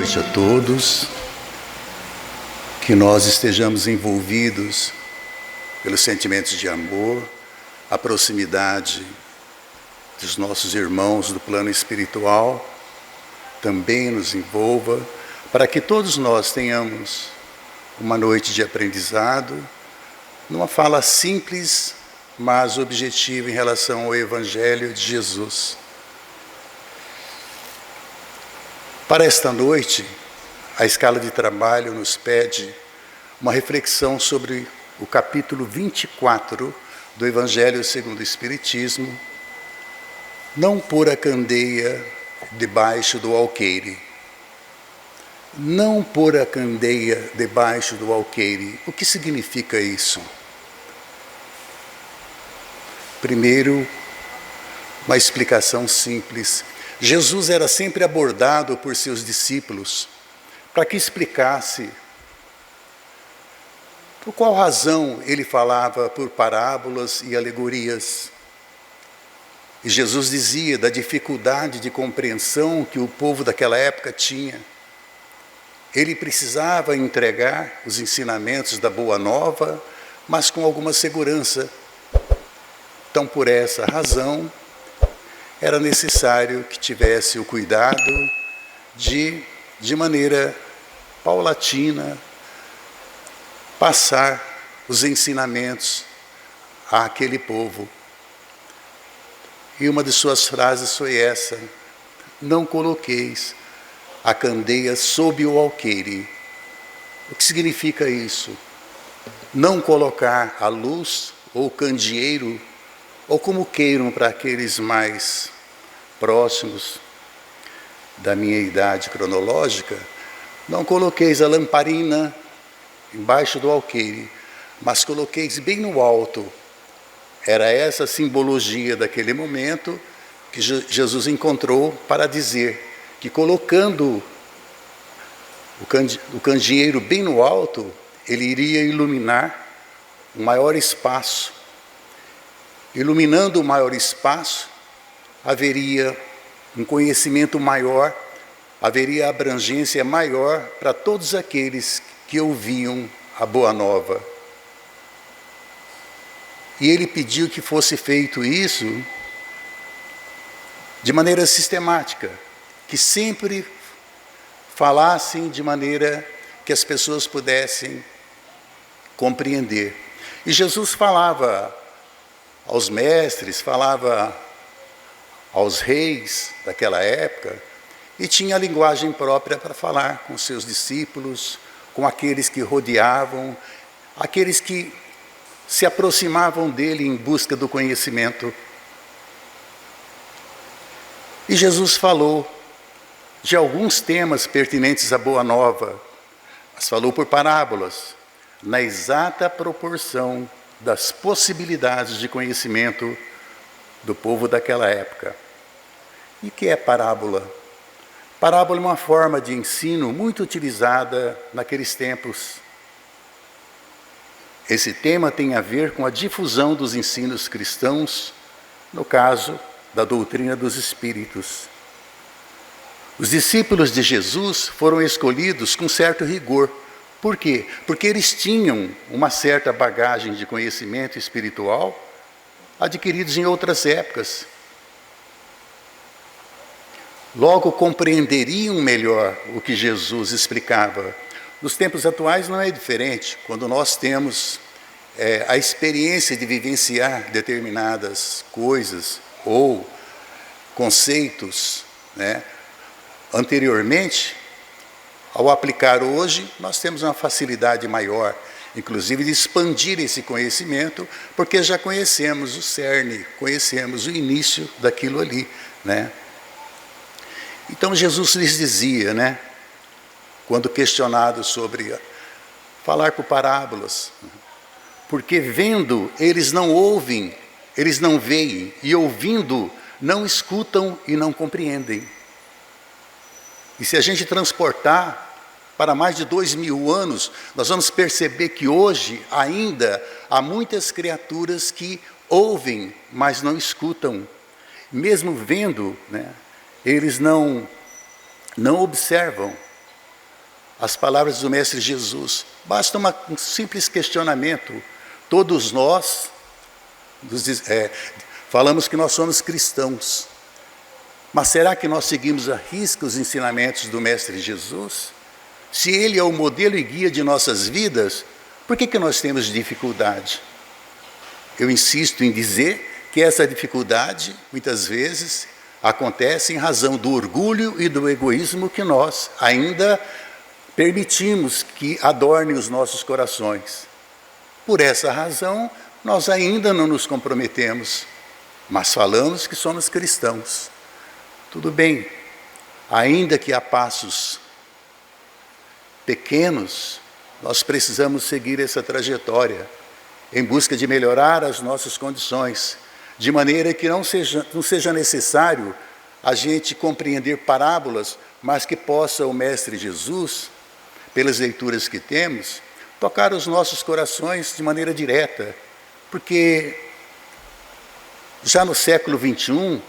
noite a todos, que nós estejamos envolvidos pelos sentimentos de amor, a proximidade dos nossos irmãos do plano espiritual também nos envolva, para que todos nós tenhamos uma noite de aprendizado, numa fala simples, mas objetiva em relação ao Evangelho de Jesus. Para esta noite, a escala de trabalho nos pede uma reflexão sobre o capítulo 24 do Evangelho segundo o Espiritismo, não pôr a candeia debaixo do alqueire. Não pôr a candeia debaixo do alqueire. O que significa isso? Primeiro, uma explicação simples. Jesus era sempre abordado por seus discípulos para que explicasse por qual razão ele falava por parábolas e alegorias. E Jesus dizia da dificuldade de compreensão que o povo daquela época tinha. Ele precisava entregar os ensinamentos da Boa Nova, mas com alguma segurança. Então, por essa razão, era necessário que tivesse o cuidado de maneira paulatina, passar os ensinamentos àquele povo. E uma de suas frases foi essa: não coloqueis a candeia sob o alqueire. O que significa isso? Não colocar a luz ou o candeeiro, ou como queiram para aqueles mais próximos da minha idade cronológica, não coloqueis a lamparina embaixo do alqueire, mas coloqueis bem no alto. Era essa a simbologia daquele momento que Jesus encontrou para dizer que colocando o candeeiro bem no alto, ele iria iluminar um maior espaço. Iluminando o maior espaço, haveria um conhecimento maior, haveria abrangência maior para todos aqueles que ouviam a Boa Nova. E ele pediu que fosse feito isso de maneira sistemática, que sempre falassem de maneira que as pessoas pudessem compreender. E Jesus falava aos mestres, falava aos reis daquela época, e tinha a linguagem própria para falar com seus discípulos, com aqueles que rodeavam, aqueles que se aproximavam dele em busca do conhecimento. E Jesus falou de alguns temas pertinentes à Boa Nova, mas falou por parábolas, na exata proporção das possibilidades de conhecimento do povo daquela época. E o que é parábola? Parábola é uma forma de ensino muito utilizada naqueles tempos. Esse tema tem a ver com a difusão dos ensinos cristãos, no caso da doutrina dos espíritos. Os discípulos de Jesus foram escolhidos com certo rigor. Por quê? Porque eles tinham uma certa bagagem de conhecimento espiritual adquiridos em outras épocas. Logo compreenderiam melhor o que Jesus explicava. Nos tempos atuais não é diferente. Quando nós temos a experiência de vivenciar determinadas coisas ou conceitos, né, anteriormente, ao aplicar hoje, nós temos uma facilidade maior, inclusive de expandir esse conhecimento, porque já conhecemos o cerne, conhecemos o início daquilo ali, né? Então Jesus lhes dizia, né, quando questionado sobre falar por parábolas, porque vendo eles não ouvem, eles não veem, e ouvindo não escutam e não compreendem. E se a gente transportar para mais de 2000 anos, nós vamos perceber que hoje ainda há muitas criaturas que ouvem, mas não escutam. Mesmo vendo, né, eles não observam. as palavras do Mestre Jesus. Basta um simples questionamento. Todos nós falamos que nós somos cristãos. Mas será que nós seguimos à risca os ensinamentos do Mestre Jesus? Se Ele é o modelo e guia de nossas vidas, por que nós temos dificuldade? Eu insisto em dizer que essa dificuldade, muitas vezes, acontece em razão do orgulho e do egoísmo que nós ainda permitimos que adornem os nossos corações. Por essa razão, nós ainda não nos comprometemos, mas falamos que somos cristãos. Tudo bem, ainda que a passos pequenos, nós precisamos seguir essa trajetória em busca de melhorar as nossas condições, de maneira que não seja necessário a gente compreender parábolas, mas que possa o Mestre Jesus, pelas leituras que temos, tocar os nossos corações de maneira direta, porque já no século XXI,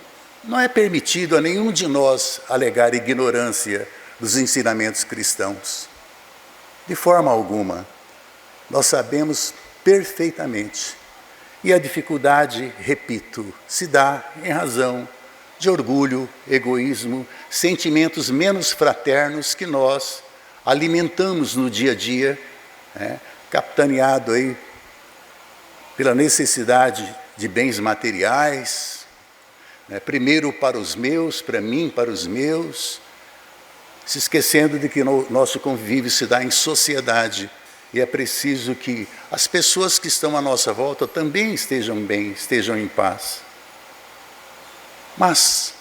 não é permitido a nenhum de nós alegar ignorância dos ensinamentos cristãos. De forma alguma, nós sabemos perfeitamente. E a dificuldade, repito, se dá em razão de orgulho, egoísmo, sentimentos menos fraternos que nós alimentamos no dia a dia, capitaneado aí pela necessidade de bens materiais, primeiro para os meus, para mim, para os meus, se esquecendo de que nosso convívio se dá em sociedade e é preciso que as pessoas que estão à nossa volta também estejam bem, estejam em paz. Mas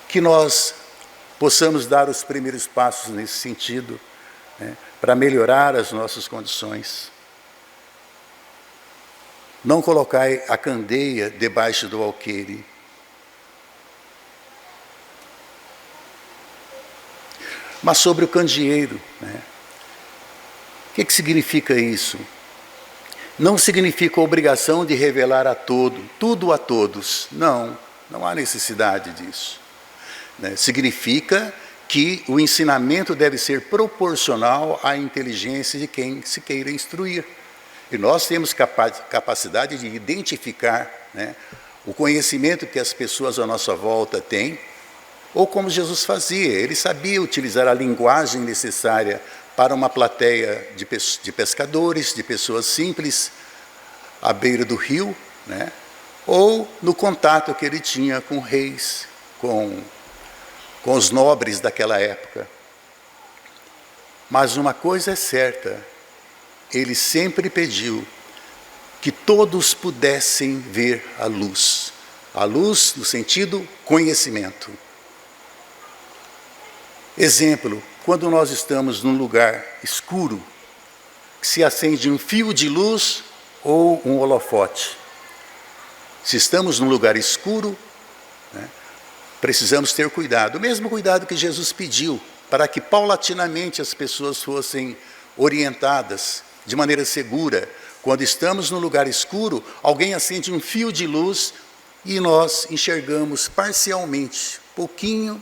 que nós possamos dar os primeiros passos nesse sentido, para melhorar as nossas condições. Não colocai a candeia debaixo do alqueire. Mas sobre o candeeiro, o que significa isso? Não significa a obrigação de revelar tudo a todos. Não há necessidade disso. Significa que o ensinamento deve ser proporcional à inteligência de quem se queira instruir. E nós temos capacidade de identificar o conhecimento que as pessoas à nossa volta têm, ou como Jesus fazia, ele sabia utilizar a linguagem necessária para uma plateia de pescadores, de pessoas simples, à beira do rio, ou no contato que ele tinha com reis, com os nobres daquela época. Mas uma coisa é certa, ele sempre pediu que todos pudessem ver a luz no sentido conhecimento. Exemplo, quando nós estamos num lugar escuro, que se acende um fio de luz ou um holofote. Se estamos num lugar escuro, precisamos ter cuidado, o mesmo cuidado que Jesus pediu, para que paulatinamente as pessoas fossem orientadas de maneira segura. Quando estamos num lugar escuro, alguém acende um fio de luz e nós enxergamos parcialmente, pouquinho,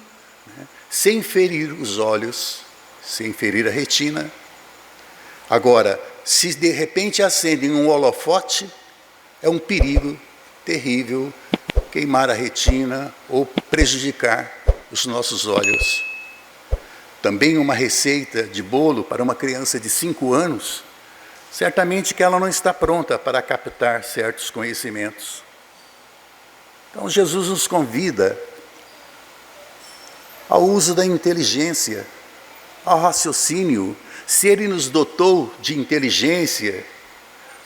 sem ferir os olhos, sem ferir a retina. Agora, se de repente acendem um holofote, é um perigo terrível queimar a retina ou prejudicar os nossos olhos. Também uma receita de bolo para uma criança de 5 anos, certamente que ela não está pronta para captar certos conhecimentos. Então Jesus nos convida ao uso da inteligência, ao raciocínio. Se Ele nos dotou de inteligência,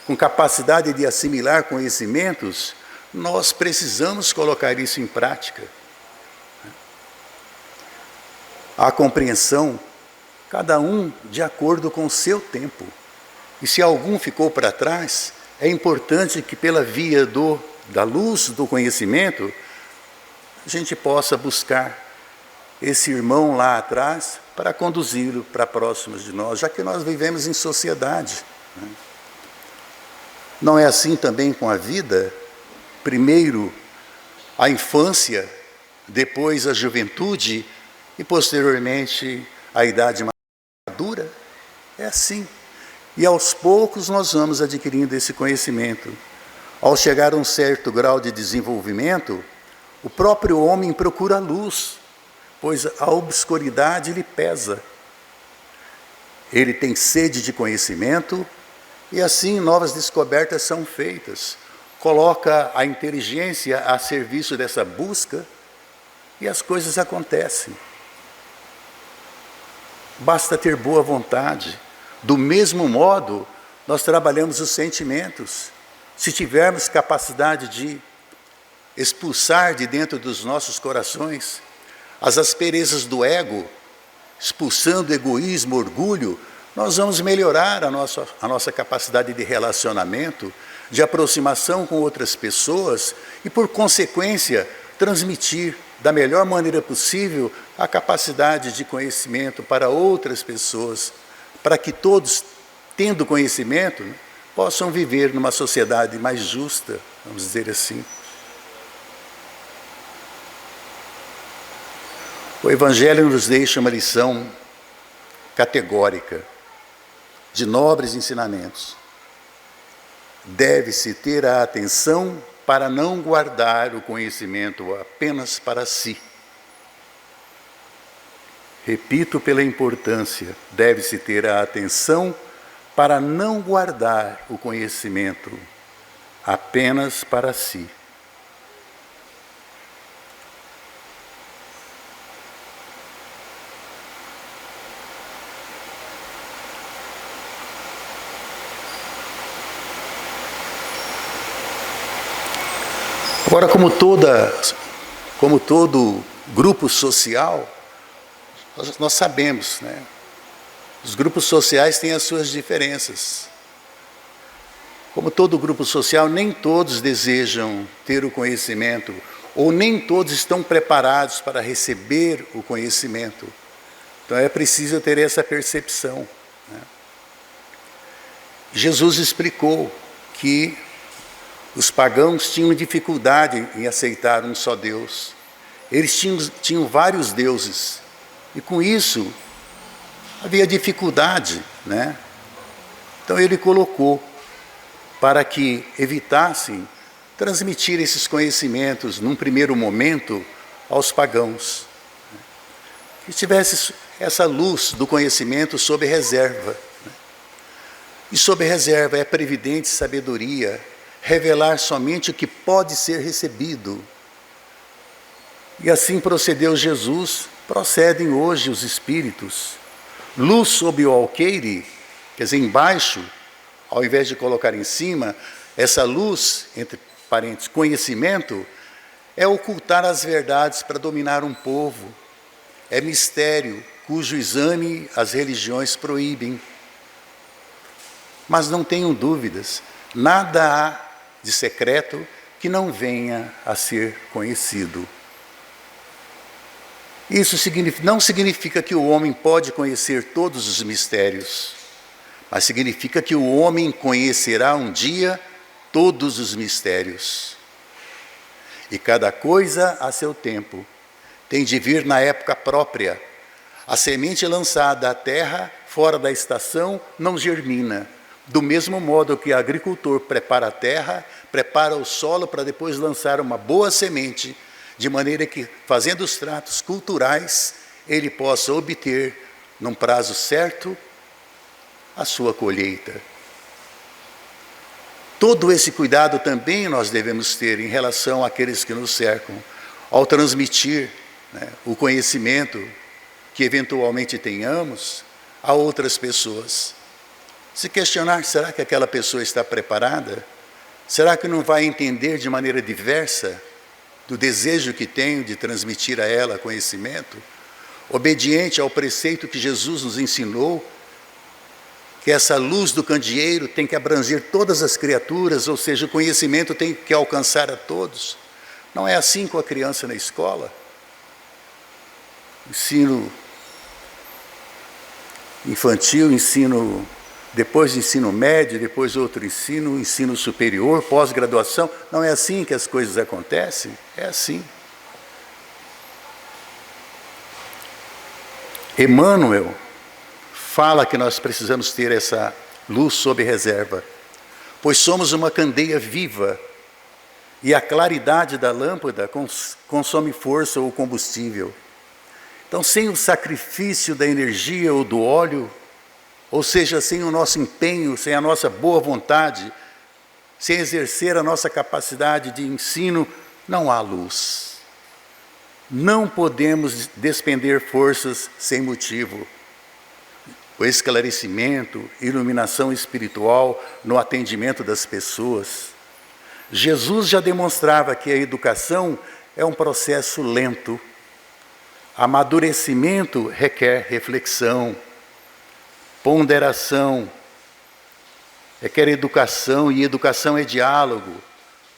com capacidade de assimilar conhecimentos, nós precisamos colocar isso em prática. A compreensão, cada um de acordo com o seu tempo. E se algum ficou para trás, é importante que pela via da luz do conhecimento, a gente possa buscar esse irmão lá atrás para conduzi-lo para próximos de nós, já que nós vivemos em sociedade. Não é assim também com a vida? Primeiro a infância, depois a juventude e posteriormente a idade assim. E aos poucos nós vamos adquirindo esse conhecimento. Ao chegar a um certo grau de desenvolvimento, o próprio homem procura a luz, pois a obscuridade lhe pesa. Ele tem sede de conhecimento e assim novas descobertas são feitas. Coloca a inteligência a serviço dessa busca e as coisas acontecem. Basta ter boa vontade. Do mesmo modo, nós trabalhamos os sentimentos. Se tivermos capacidade de expulsar de dentro dos nossos corações as asperezas do ego, expulsando egoísmo, orgulho, nós vamos melhorar a nossa capacidade de relacionamento, de aproximação com outras pessoas e, por consequência, transmitir da melhor maneira possível a capacidade de conhecimento para outras pessoas, para que todos, tendo conhecimento, possam viver numa sociedade mais justa, vamos dizer assim. O Evangelho nos deixa uma lição categórica, de nobres ensinamentos. Deve-se ter a atenção para não guardar o conhecimento apenas para si. Repito pela importância, deve-se ter a atenção para não guardar o conhecimento apenas para si. Agora, como todo grupo social, nós sabemos, né? Os grupos sociais têm as suas diferenças. Como todo grupo social, nem todos desejam ter o conhecimento, ou nem todos estão preparados para receber o conhecimento. Então é preciso ter essa percepção, né? Jesus explicou que os pagãos tinham dificuldade em aceitar um só Deus. Eles tinham vários deuses. E com isso, havia dificuldade, né? Então ele colocou para que evitassem transmitir esses conhecimentos, num primeiro momento, aos pagãos. Que tivesse essa luz do conhecimento sob reserva. E sob reserva é previdente sabedoria, revelar somente o que pode ser recebido. E assim procedeu Jesus, procedem hoje os espíritos. Luz sob o alqueire, quer dizer, embaixo, ao invés de colocar em cima, essa luz, entre parênteses, conhecimento, é ocultar as verdades para dominar um povo. É mistério, cujo exame as religiões proíbem. Mas não tenham dúvidas, nada há de secreto que não venha a ser conhecido. Isso não significa que o homem pode conhecer todos os mistérios, mas significa que o homem conhecerá um dia todos os mistérios. E cada coisa a seu tempo tem de vir na época própria. A semente lançada à terra, fora da estação, não germina. Do mesmo modo que o agricultor prepara a terra, prepara o solo para depois lançar uma boa semente, de maneira que, fazendo os tratos culturais, ele possa obter, num prazo certo, a sua colheita. Todo esse cuidado também nós devemos ter em relação àqueles que nos cercam, ao transmitir, né, o conhecimento que eventualmente tenhamos a outras pessoas. Se questionar, será que aquela pessoa está preparada? Será que não vai entender de maneira diversa do desejo que tenho de transmitir a ela conhecimento? Obediente ao preceito que Jesus nos ensinou, que essa luz do candeeiro tem que abranger todas as criaturas, ou seja, o conhecimento tem que alcançar a todos. Não é assim com a criança na escola? Ensino infantil, depois ensino médio, depois outro ensino superior, pós-graduação. Não é assim que as coisas acontecem? É assim. Emmanuel fala que nós precisamos ter essa luz sob reserva, pois somos uma candeia viva e a claridade da lâmpada consome força ou combustível. Então, sem o sacrifício da energia ou do óleo, ou seja, sem o nosso empenho, sem a nossa boa vontade, sem exercer a nossa capacidade de ensino, não há luz. Não podemos despender forças sem motivo. O esclarecimento, iluminação espiritual no atendimento das pessoas. Jesus já demonstrava que a educação é um processo lento. Amadurecimento requer reflexão, ponderação, requer educação, e educação é diálogo.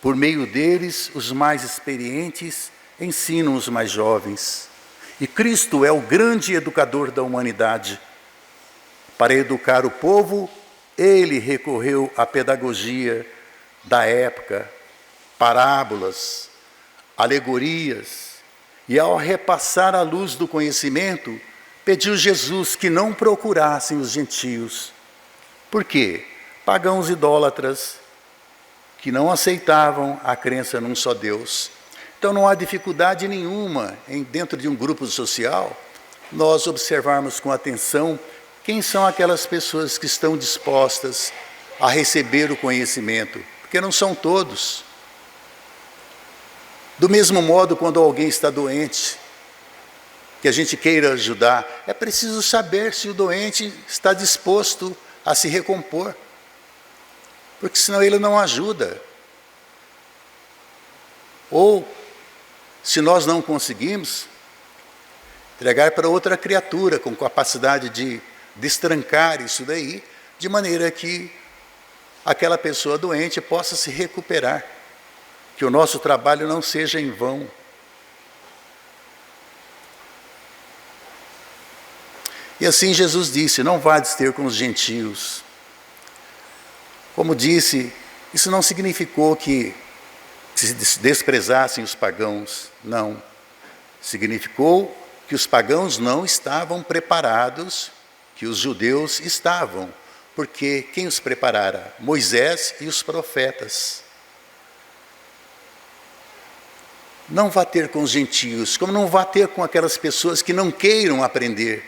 Por meio deles, os mais experientes ensinam os mais jovens. E Cristo é o grande educador da humanidade. Para educar o povo, ele recorreu à pedagogia da época, parábolas, alegorias, e ao repassar a luz do conhecimento, pediu Jesus que não procurassem os gentios. Por quê? Pagãos idólatras, que não aceitavam a crença num só Deus. Então não há dificuldade nenhuma dentro de um grupo social, nós observarmos com atenção quem são aquelas pessoas que estão dispostas a receber o conhecimento, porque não são todos. Do mesmo modo, quando alguém está doente, que a gente queira ajudar, é preciso saber se o doente está disposto a se recompor, porque senão ele não ajuda. Ou, se nós não conseguimos, entregar para outra criatura com capacidade de destrancar isso daí, de maneira que aquela pessoa doente possa se recuperar, que o nosso trabalho não seja em vão. E assim Jesus disse: não vades ter com os gentios. Como disse, isso não significou que se desprezassem os pagãos, não. Significou que os pagãos não estavam preparados, que os judeus estavam, porque quem os preparara? Moisés e os profetas. Não vá ter com os gentios, como não vá ter com aquelas pessoas que não queiram aprender.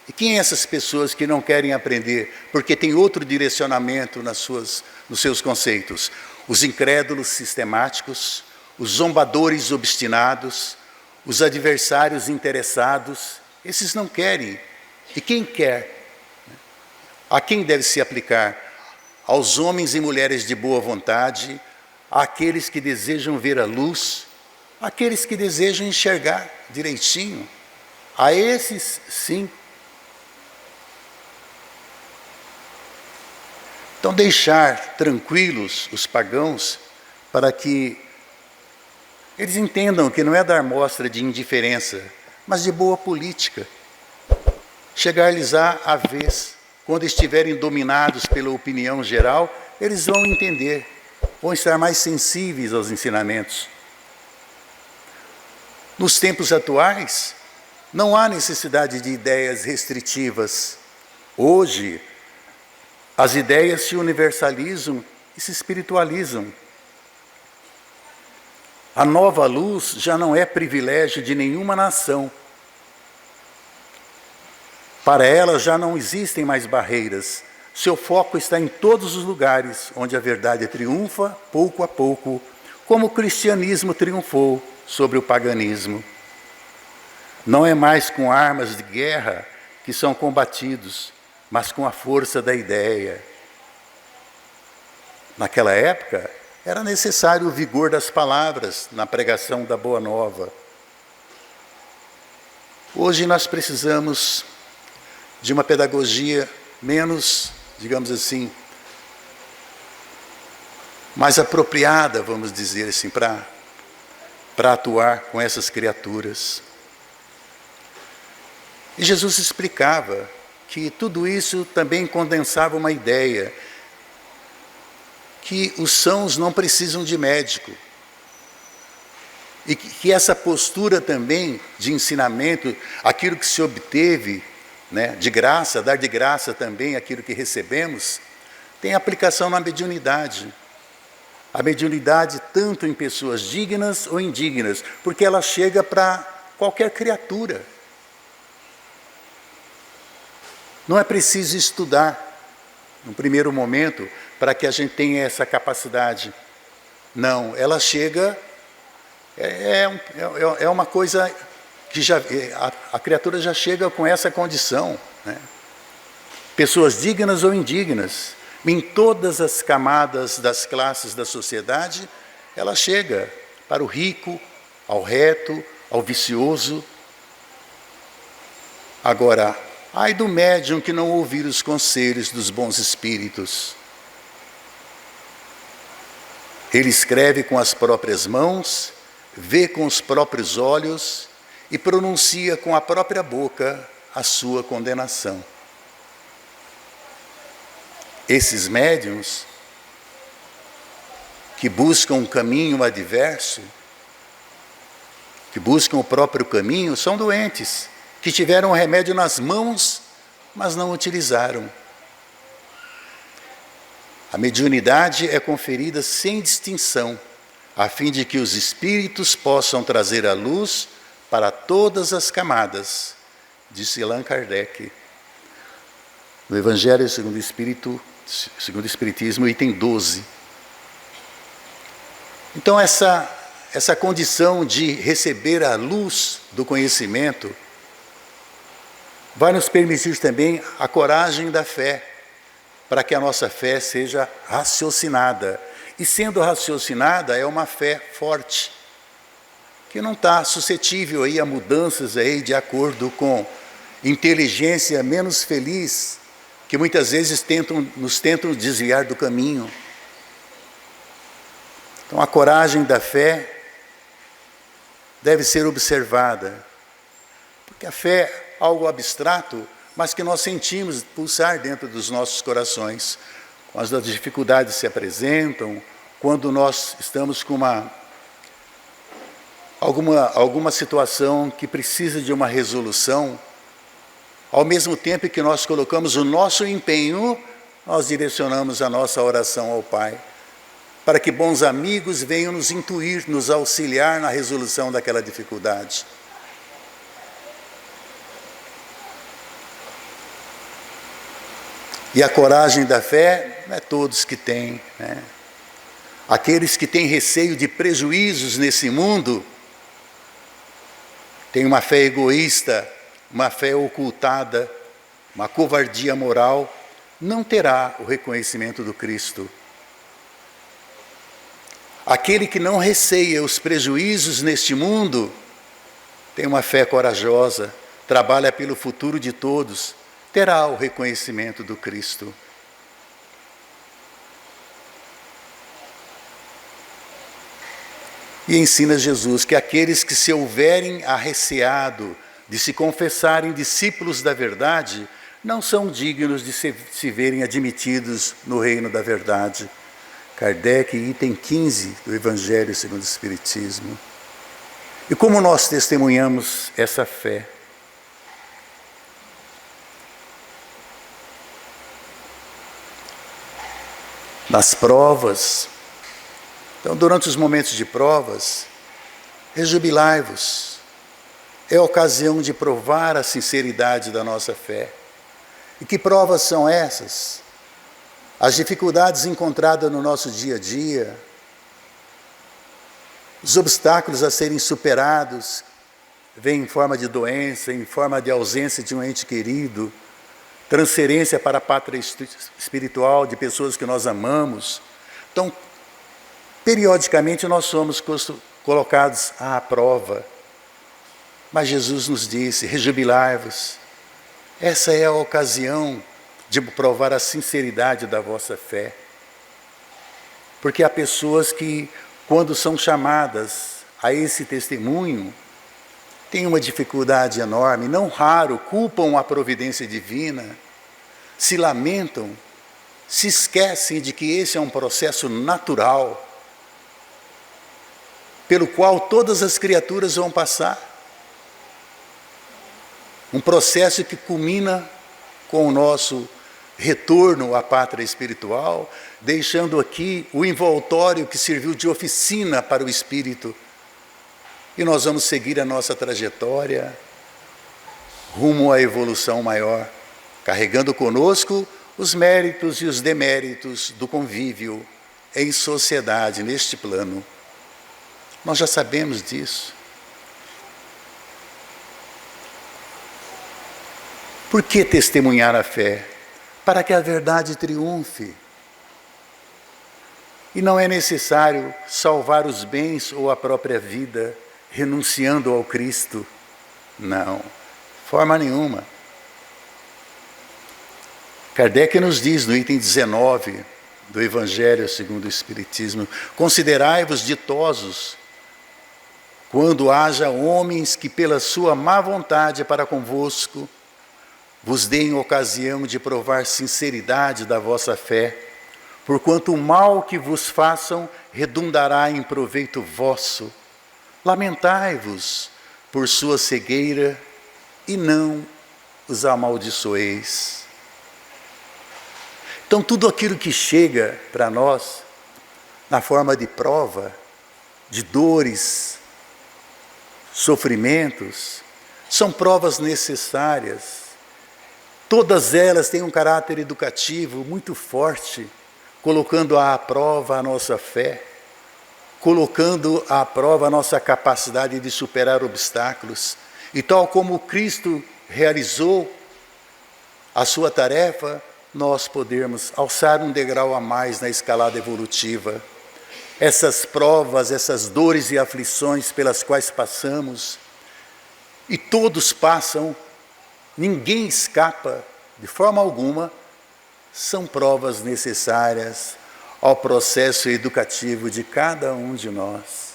E quem são essas pessoas que não querem aprender? Porque tem outro direcionamento nos seus conceitos. Os incrédulos sistemáticos, os zombadores obstinados, os adversários interessados, esses não querem. E quem quer? A quem deve se aplicar? Aos homens e mulheres de boa vontade, àqueles que desejam ver a luz, àqueles que desejam enxergar direitinho. A esses, sim. Então, deixar tranquilos os pagãos para que eles entendam que não é dar mostra de indiferença, mas de boa política. Chegar-lhes à vez, quando estiverem dominados pela opinião geral, eles vão entender, vão estar mais sensíveis aos ensinamentos. Nos tempos atuais, não há necessidade de ideias restritivas. Hoje, as ideias se universalizam e se espiritualizam. A nova luz já não é privilégio de nenhuma nação. Para ela já não existem mais barreiras. Seu foco está em todos os lugares onde a verdade triunfa, pouco a pouco, como o cristianismo triunfou sobre o paganismo. Não é mais com armas de guerra que são combatidos, mas com a força da ideia. Naquela época, era necessário o vigor das palavras na pregação da Boa Nova. Hoje nós precisamos de uma pedagogia menos, digamos assim, mais apropriada, vamos dizer assim, para atuar com essas criaturas. E Jesus explicava que tudo isso também condensava uma ideia, que os sãos não precisam de médico. E que essa postura também de ensinamento, aquilo que se obteve né, de graça, dar de graça também aquilo que recebemos, tem aplicação na mediunidade. A mediunidade tanto em pessoas dignas ou indignas, porque ela chega para qualquer criatura. Não é preciso estudar, no primeiro momento, para que a gente tenha essa capacidade. Não, ela chega, é uma coisa que a criatura já chega com essa condição, né? Pessoas dignas ou indignas, em todas as camadas das classes da sociedade, ela chega para o rico, ao reto, ao vicioso. Agora, ai do médium que não ouvir os conselhos dos bons espíritos. Ele escreve com as próprias mãos, vê com os próprios olhos e pronuncia com a própria boca a sua condenação. Esses médiuns que buscam um caminho adverso, que buscam o próprio caminho, são doentes, que tiveram o remédio nas mãos, mas não utilizaram. A mediunidade é conferida sem distinção, a fim de que os espíritos possam trazer a luz para todas as camadas, disse Allan Kardec, no Evangelho segundo o Espiritismo, item 12. Então, essa condição de receber a luz do conhecimento vai nos permitir também a coragem da fé, para que a nossa fé seja raciocinada. E sendo raciocinada, é uma fé forte, que não está suscetível aí a mudanças aí de acordo com inteligência menos feliz, que muitas vezes nos tentam desviar do caminho. Então, a coragem da fé deve ser observada, porque a fé é algo abstrato, mas que nós sentimos pulsar dentro dos nossos corações. Quando as dificuldades se apresentam, quando nós estamos com alguma situação que precisa de uma resolução, ao mesmo tempo que nós colocamos o nosso empenho, nós direcionamos a nossa oração ao Pai, para que bons amigos venham nos intuir, nos auxiliar na resolução daquela dificuldade. E a coragem da fé não é todos que têm, né? Aqueles que têm receio de prejuízos nesse mundo, têm uma fé egoísta, uma fé ocultada, uma covardia moral, não terá o reconhecimento do Cristo. Aquele que não receia os prejuízos neste mundo, tem uma fé corajosa, trabalha pelo futuro de todos, terá o reconhecimento do Cristo. E ensina Jesus que aqueles que se houverem arreceado de se confessarem discípulos da verdade, não são dignos de se verem admitidos no reino da verdade. Kardec, item 15 do Evangelho segundo o Espiritismo. E como nós testemunhamos essa fé? Nas provas. Então, durante os momentos de provas, rejubilai-vos. É a ocasião de provar a sinceridade da nossa fé. E que provas são essas? As dificuldades encontradas no nosso dia a dia, os obstáculos a serem superados, vêm em forma de doença, em forma de ausência de um ente querido, transferência para a pátria espiritual de pessoas que nós amamos. Então, periodicamente nós somos colocados à prova. Mas Jesus nos disse, rejubilai-vos. Essa é a ocasião de provar a sinceridade da vossa fé. Porque há pessoas que, quando são chamadas a esse testemunho, têm uma dificuldade enorme, não raro, culpam a providência divina, se lamentam, se esquecem de que esse é um processo natural, pelo qual todas as criaturas vão passar. Um processo que culmina com o nosso retorno à pátria espiritual, deixando aqui o envoltório que serviu de oficina para o espírito. E nós vamos seguir a nossa trajetória rumo à evolução maior, carregando conosco os méritos e os deméritos do convívio em sociedade, neste plano. Nós já sabemos disso. Por que testemunhar a fé? Para que a verdade triunfe. E não é necessário salvar os bens ou a própria vida, renunciando ao Cristo. Não, forma nenhuma. Kardec nos diz no item 19 do Evangelho segundo o Espiritismo: considerai-vos ditosos quando haja homens que pela sua má vontade para convosco vos deem ocasião de provar sinceridade da vossa fé, porquanto o mal que vos façam redundará em proveito vosso. Lamentai-vos por sua cegueira e não os amaldiçoeis. Então, tudo aquilo que chega para nós, na forma de prova, de dores, sofrimentos, são provas necessárias. Todas elas têm um caráter educativo muito forte, colocando à prova a nossa fé, colocando à prova a nossa capacidade de superar obstáculos. E tal como Cristo realizou a sua tarefa, nós podemos alçar um degrau a mais na escalada evolutiva. Essas provas, essas dores e aflições pelas quais passamos, e todos passam, ninguém escapa de forma alguma, são provas necessárias ao processo educativo de cada um de nós.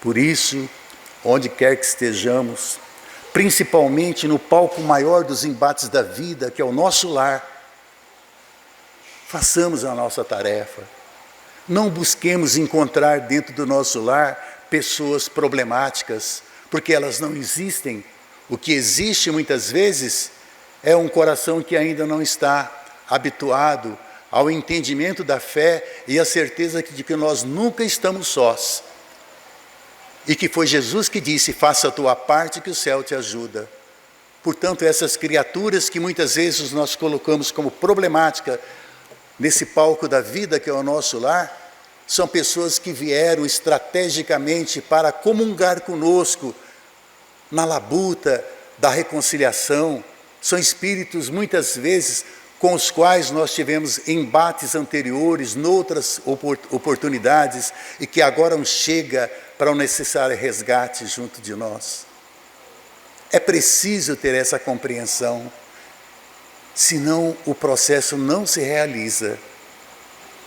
Por isso, onde quer que estejamos, principalmente no palco maior dos embates da vida, que é o nosso lar, façamos a nossa tarefa. Não busquemos encontrar dentro do nosso lar pessoas problemáticas, porque elas não existem. O que existe muitas vezes é um coração que ainda não está habituado ao entendimento da fé e a certeza de que nós nunca estamos sós. E que foi Jesus que disse: faça a tua parte que o céu te ajuda. Portanto, essas criaturas que muitas vezes nós colocamos como problemática nesse palco da vida que é o nosso lar, são pessoas que vieram estrategicamente para comungar conosco na labuta da reconciliação. São espíritos muitas vezes com os quais nós tivemos embates anteriores, noutras oportunidades, e que agora chega para o necessário resgate junto de nós. É preciso ter essa compreensão, senão o processo não se realiza.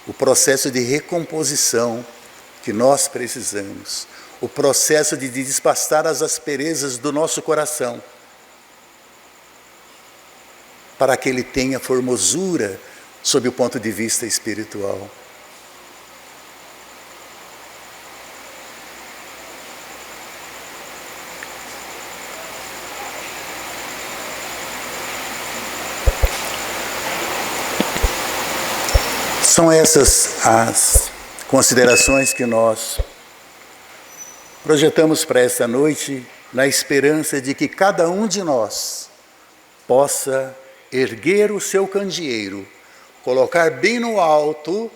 O processo de recomposição que nós precisamos, o processo de despastar as asperezas do nosso coração, para que ele tenha formosura sob o ponto de vista espiritual. São essas as considerações que nós projetamos para esta noite, na esperança de que cada um de nós possa erguer o seu candeeiro, colocar bem no alto,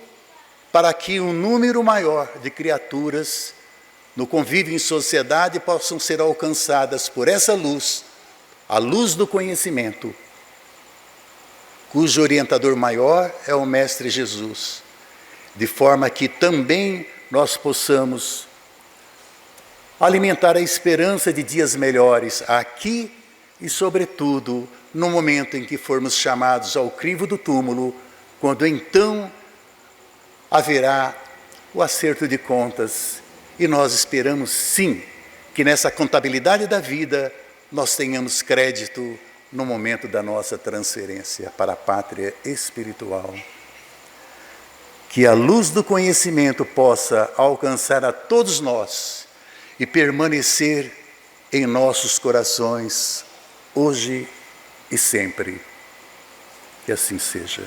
para que um número maior de criaturas no convívio em sociedade possam ser alcançadas por essa luz, a luz do conhecimento, cujo orientador maior é o Mestre Jesus, de forma que também nós possamos alimentar a esperança de dias melhores aqui e, sobretudo, no momento em que formos chamados ao crivo do túmulo, quando então haverá o acerto de contas. E nós esperamos, sim, que nessa contabilidade da vida nós tenhamos crédito no momento da nossa transferência para a pátria espiritual. Que a luz do conhecimento possa alcançar a todos nós e permanecer em nossos corações, hoje e sempre. Que assim seja.